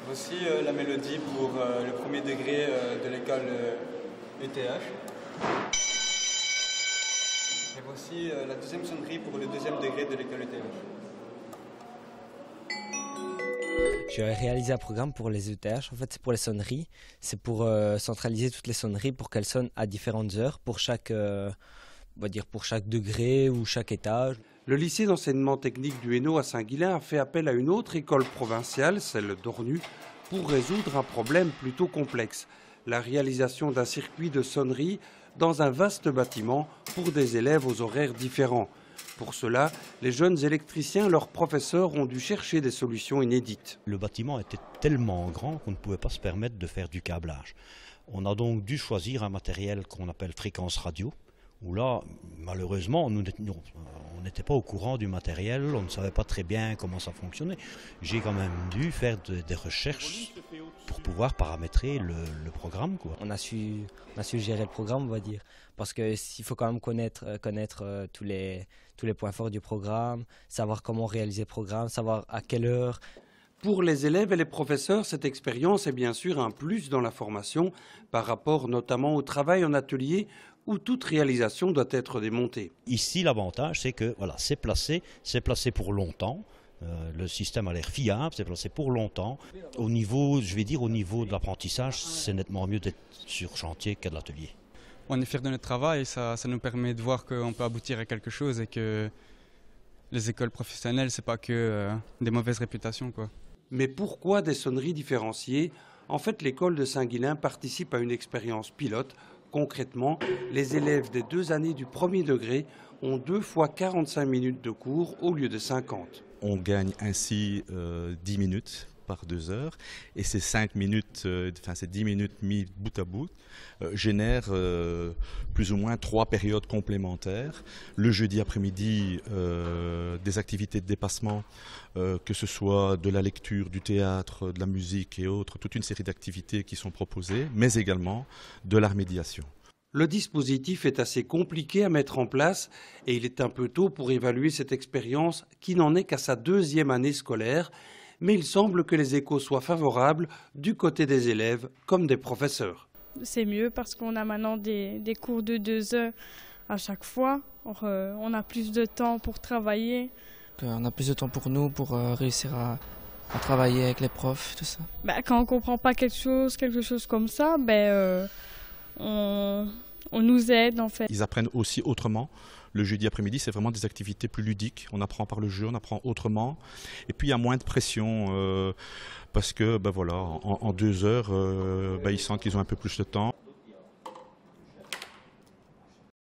Voici la mélodie pour le premier degré de l'école ETH. Et voici la deuxième sonnerie pour le deuxième degré de l'école ETH. J'ai réalisé un programme pour les ETH, en fait c'est pour les sonneries, c'est pour centraliser toutes les sonneries pour qu'elles sonnent à différentes heures pour chaque, on va dire pour chaque degré ou chaque étage. Le lycée d'enseignement technique du Hainaut à Saint-Guilain a fait appel à une autre école provinciale, celle d'Ornu, pour résoudre un problème plutôt complexe, la réalisation d'un circuit de sonnerie dans un vaste bâtiment pour des élèves aux horaires différents. Pour cela, les jeunes électriciens, leurs professeurs, ont dû chercher des solutions inédites. Le bâtiment était tellement grand qu'on ne pouvait pas se permettre de faire du câblage. On a donc dû choisir un matériel qu'on appelle fréquence radio, où là, malheureusement, on n'était pas au courant du matériel, on ne savait pas très bien comment ça fonctionnait. J'ai quand même dû faire des recherches pour pouvoir paramétrer le programme, quoi. On a su gérer le programme, on va dire, parce qu'il faut quand même connaître tous les points forts du programme, savoir comment réaliser le programme, savoir à quelle heure. Pour les élèves et les professeurs, cette expérience est bien sûr un plus dans la formation par rapport notamment au travail en atelier où toute réalisation doit être démontée. Ici, l'avantage, c'est que voilà, c'est placé pour longtemps. Le système a l'air fiable, c'est placé pour longtemps. Au niveau, je vais dire, au niveau de l'apprentissage, c'est nettement mieux d'être sur chantier qu'à de l'atelier. On est fiers de notre travail et ça nous permet de voir qu'on peut aboutir à quelque chose et que les écoles professionnelles, c'est pas que des mauvaises réputations, quoi. Mais pourquoi des sonneries différenciées? En fait, l'école de Saint-Guilain participe à une expérience pilote. Concrètement, les élèves des 2 années du premier degré ont 2 fois 45 minutes de cours au lieu de 50. On gagne ainsi 10 minutes par 2 heures et ces 5 minutes, ces 10 minutes mis bout à bout génèrent plus ou moins 3 périodes complémentaires. Le jeudi après-midi, des activités de dépassement, que ce soit de la lecture, du théâtre, de la musique et autres, toute une série d'activités qui sont proposées, mais également de l'art médiation. Le dispositif est assez compliqué à mettre en place et il est un peu tôt pour évaluer cette expérience qui n'en est qu'à sa 2e année scolaire. Mais il semble que les échos soient favorables du côté des élèves comme des professeurs. C'est mieux parce qu'on a maintenant des cours de 2 heures à chaque fois. On a plus de temps pour travailler. On a plus de temps pour nous, pour réussir à travailler avec les profs, tout ça. Quand on ne comprend pas quelque chose comme ça, on nous aide en fait. Ils apprennent aussi autrement. Le jeudi après-midi, c'est vraiment des activités plus ludiques. On apprend par le jeu, on apprend autrement. Et puis, il y a moins de pression parce que, voilà, en 2 heures, ils sentent qu'ils ont un peu plus de temps.